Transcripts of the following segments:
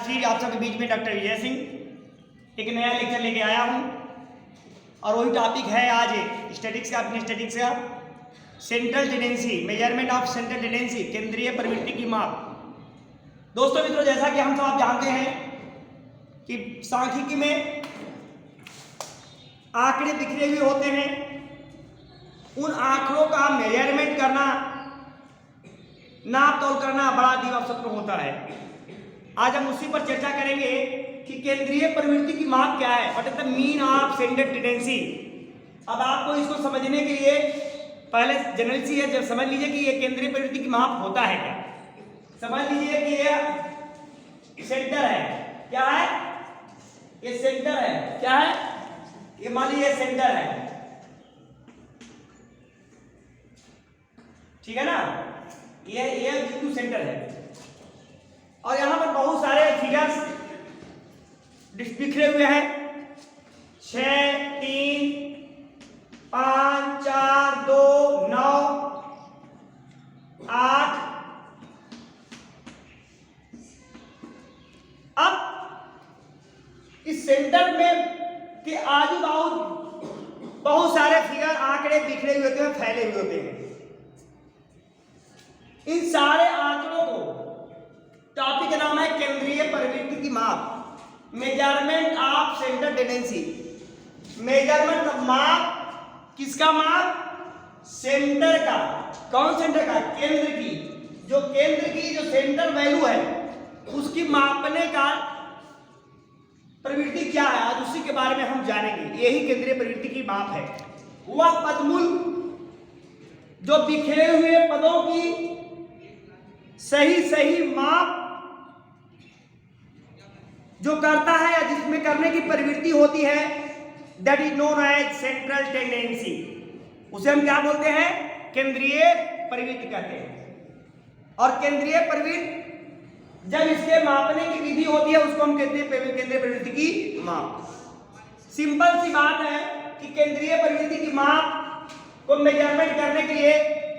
फिर आप सबके बीच में डॉक्टर विजय सिंह एक नया लेक्चर लेके आया हूँ और वही टॉपिक है आज स्टैटिक्स का, अपने स्टैटिक्स का central tendency, measurement of central tendency, केंद्रीय प्रवृत्ति की माप। दोस्तों मित्रों, जैसा कि हम सब आप जानते हैं कि सांख्यिकी में आंकड़े बिखरे हुए होते हैं, उन आंकड़ों का मेजरमेंट करना, नाप तोल करना बड़ा दिवसत्व होता है। आज हम उसी पर चर्चा करेंगे कि केंद्रीय प्रवृत्ति की माप क्या है, what is the mean of central tendency. अब आपको इसको समझने के लिए पहले जनरल सी है, जब समझ लीजिए कि ये केंद्रीय प्रवृत्ति की माप होता है क्या। समझ लीजिए कि ये सेंटर है, क्या है, ये सेंटर है, क्या है, ये मान लीजिए सेंटर है, ठीक है ना, ये बिंदु सेंटर है और यहां पर बहुत सारे फिगर्स बिखरे हुए हैं, 6, 3, 5, 4, 2, 9, 8। अब इस सेंटर में के आजू बाजू बहुत सारे फिगर, आंकड़े बिखरे हुए होते हैं, फैले हुए होते हैं। इन सारे आंकड़ों को टॉपिक का नाम है केंद्रीय प्रवृत्ति की माप, measurement of central tendency. Measurement of माप, किसका माप, सेंटर का। कौन सेंटर का, केंद्र की, जो केंद्र की जो सेंटर वैल्यू है उसकी मापने का प्रवृत्ति क्या है, आज उसी के बारे में हम जानेंगे। यही केंद्रीय प्रवृत्ति की माप है। वह पदमूल जो बिखरे हुए पदों की सही माप जो करता है या जिसमें करने की प्रवृत्ति होती है, that is known as central tendency. उसे हम क्या बोलते हैं, केंद्रीय प्रवृत्ति कहते हैं। और केंद्रीय प्रवृत्ति जब इसके मापने की विधि होती है उसको हम केंद्रीय प्रवृत्ति की माप। सिंपल सी बात है कि केंद्रीय प्रवृत्ति की माप को मेजरमेंट करने के लिए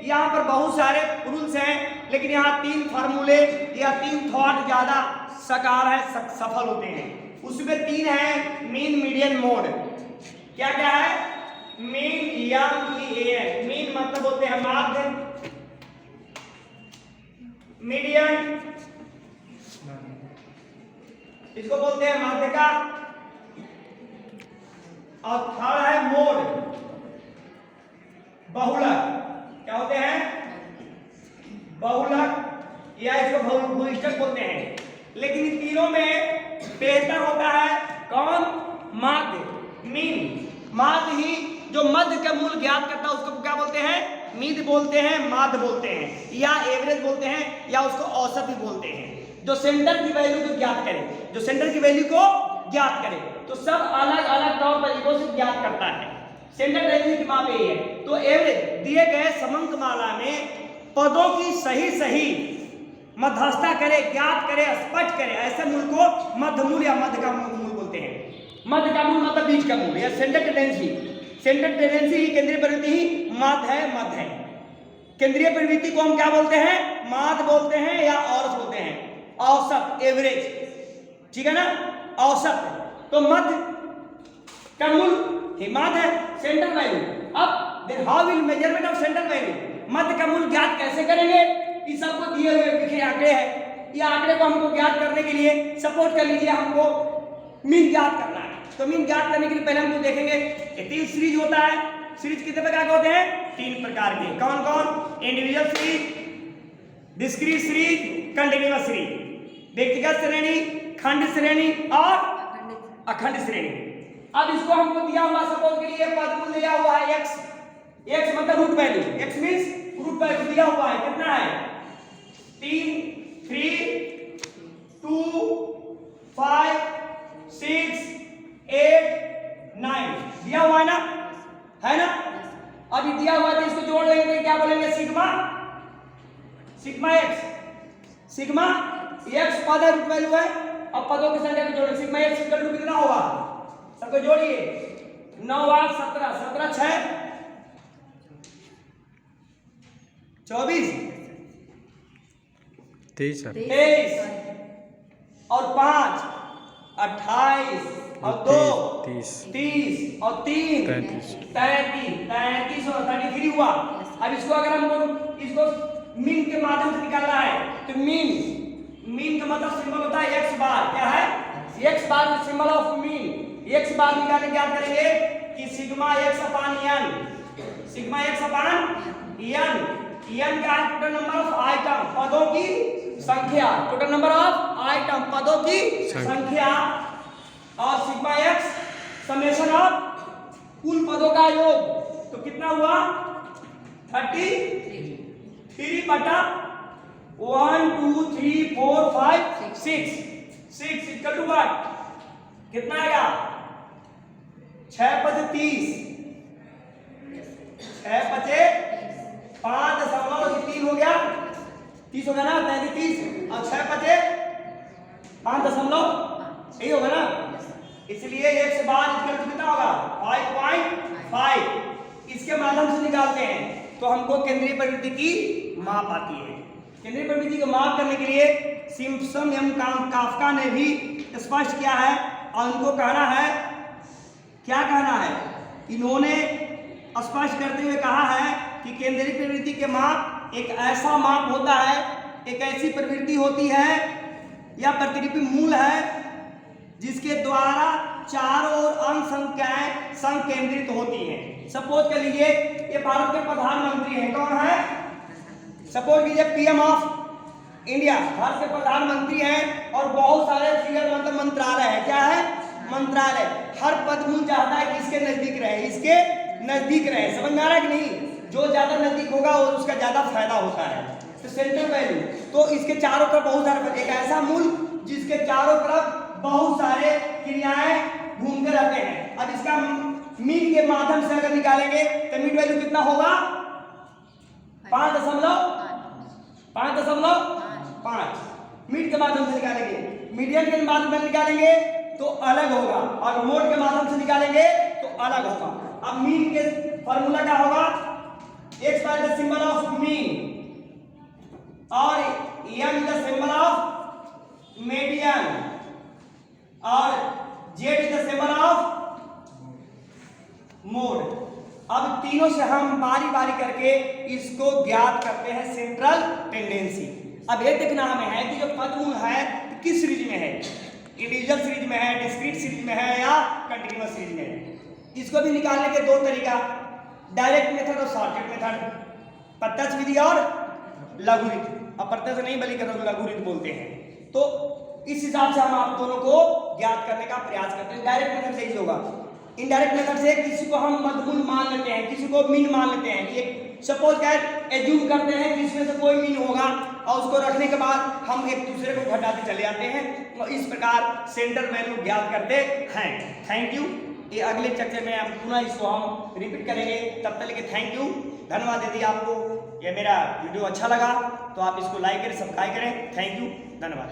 यहाँ पर बहुत सारे रूल्स हैं, लेकिन यहाँ 3 फार्मूले या 3 थॉट ज्यादा सकार है, सफल होते हैं। उसमें 3 है, मीन, मीडियन, मोड। क्या क्या है, मीन, Mean, मीन मतलब होते हैं माध्य, मीडियन इसको बोलते हैं माध्यिका, और थर्ड है मोड, बहुलक। क्या होते हैं, बहुलक या इसको भूइष्ठक बोलते हैं। लेकिन इन तीनों में बेहतर होता है कौन, माध्य, मीन। माध्य ही जो मध्य का मूल ज्ञात करता है उसको क्या बोलते हैं, मीद बोलते हैं, माध्य बोलते हैं, या एवरेज बोलते हैं, या उसको औसत भी बोलते हैं। जो सेंटर की वैल्यू को ज्ञात करे, जो सेंटर की वैल्यू को ज्ञात करे, तो सब अलग अलग तौर तरीकों से ज्ञात करता है। सेंटर टेंडेंसी की माप यही है। तो एवरेज दिए गए समंक माला में पदों की सही मध्यस्थता करे, ज्ञात करे, स्पष्ट करे, ऐसे मूल को मध्य मूल या मध्य का मूल बोलते हैं। मध्य का मूल मतलब बीच का मूल, या सेंटर टेंडेंसी। सेंटर टेंडेंसी ही केंद्रीय प्रवृत्ति ही मध्य है। केंद्रीय प्रवृत्ति को हम क्या बोलते हैं, माध्य बोलते हैं या औसत बोलते हैं, औसत, एवरेज, ठीक है ना, औसत। तो मध्य का मूल ही माध्य है, सेंट्रल वैल्यू। अब then how will measurement of central value, मध्य का मूल ज्ञात कैसे करेंगे। इस सबको दिए हुए बिखरे आंकड़े हैं, ये आंकड़े को हमको ज्ञात करने के लिए सपोर्ट कर लीजिए, हमको मीन ज्ञात करना है। तो मीन ज्ञात करने के लिए पहले हमको देखेंगे ये 3 सीरीज होता है। सीरीज कितने प्रकार के होते हैं, 3 प्रकार के। कौन कौन, individual series, discrete series, continuous series. व्यक्तिगत श्रेणी, खंड श्रेणी और अखंड श्रेणी। अब इसको हमको दिया हुआ सपोज के लिए पदमूल दिया हुआ है x मतलब root value, x means root value दिया हुआ है, कितना है, 3, 3, 2, 5, 6, 8, 9 दिया हुआ है ना। अब ये दिया हुआ है तो इसको जोड़ लेंगे, क्या बोलेंगे, सिग्मा x पद है, रूट वैल्यू है। अब पदों की संख्या को जोड़ें, सिग्मा x इक्वल टू कितना होगा, सबको जोड़िए, 9 8 17, 17 6 24 23 और 5 28 और 2 30 और 3 33 और 33 हुआ। अब इसको अगर हमको इसको मीन के माध्यम से निकालना है तो मीन का मतलब सिंबल होता है x बार। क्या है? x bar is symbol of mean. x बार निकालने क्या करेंगे कि सिग्मा x अपान n, सिग्मा x अपान n का टोटल नंबर ऑफ आइटम, पदों की संख्या, टोटल नंबर ऑफ आइटम, पदों की संख्या, और सिग्मा x समेशन ऑफ कुल पदों का योग। तो कितना हुआ? 33 बटा 1 2 3 4 5 6 इक्वल टू व्हाट? कितना आएगा? 6 पचे 30, 6 पचे 5.3 हो गया, 30 हो गया ना, 33 और 6 पचे 5.5 यही होगा ना। इसलिए x बार इक्वल टू कितना होगा? 5.5। इसके माध्यम से निकालते हैं तो हमको केंद्रीय प्रवृत्ति की माप आती है। केंद्रीय प्रवृत्ति को माप करने के लिए सिम्पसन एवं काफ्का ने भी स्पष्ट किया है और उनको कहना है, क्या कहना है? इन्होंने स्पष्ट करते हुए कहा है कि केंद्रीय प्रवृत्ति के माप एक ऐसा माप होता है, एक ऐसी प्रवृत्ति होती है या प्रतिलिपि मूल है जिसके द्वारा चारों ओर अंक संख्याएं संकेंद्रित होती हैं। सपोज कर लीजिए ये भारत के प्रधानमंत्री हैं। कौन है? सपोज कीजिए पीएम ऑफ इंडिया भारत के प्रधानमंत्री हैं और बहुत सारे फिगर मतलब मंत्रालय है। क्या है? मंत्रालय। हर पद मूल चाहता है कि इसके नजदीक रहे, इसके नजदीक रहे। समझ में आ रहा है कि नहीं? जो ज्यादा नजदीक होगा वो उसका ज्यादा फायदा होता है। तो सेंट्रल वैल्यू, तो इसके चारों तरफ बहुत सारे, एक ऐसा मूल जिसके चारों तरफ बहुत सारे क्रियाएं घूमते रहते हैं। अब इसका मीन के माध्यम से अगर निकालेंगे तो मीन वैल्यू कितना होगा? 5.5। मीन के माध्यम से निकालेंगे, मीडियन के माध्यम से निकालेंगे तो अलग होगा और मोड के माध्यम से निकालेंगे तो अलग होगा। अब मीन के फॉर्मूला क्या होगा? x bar the symbol of mean और m is the symbol of median और z is the symbol of mode. अब तीनों से हम बारी बारी करके इसको ज्ञात करते हैं सेंट्रल टेंडेंसी। अब ये देखना हमें है कि जो पदमूल है किस सीरीज में है, इंडिविजुअल सीरीज में है, डिस्क्रीट सीरीज में है या कंटीन्यूअस सीरीज में है। इसको भी निकालने के दो तरीका, डायरेक्ट मेथड और शॉर्टकट मेथड, प्रत्यक्ष विधि और लघुरीत। अब प्रत्यक्ष नहीं बल्कि लघुरीत बोलते हैं। तो इस हिसाब से हम आप दोनों को ज्ञात करने का प्रयास करते हैं। डायरेक्ट मेथड से ही होगा। इनडायरेक्ट मेथड से किसी को हम मध्यमूल मान लेते हैं, किसी को मीन मान लेते हैं कि सपोज दैट एज्यूम करते हैं कि इसमें से कोई मीन होगा और उसको रखने के बाद हम एक दूसरे को घटाते चले जाते हैं। तो इस प्रकार सेंटर वैल्यू ज्ञात करते हैं। Thank you. ये अगले चक्कर में हम पुनः इसको हम रिपीट करेंगे। तब तक के थैंक यू, धन्यवाद। यदि आपको ये मेरा वीडियो अच्छा लगा तो आप इसको लाइक करें, सब्सक्राइब करें। थैंक यू, धन्यवाद।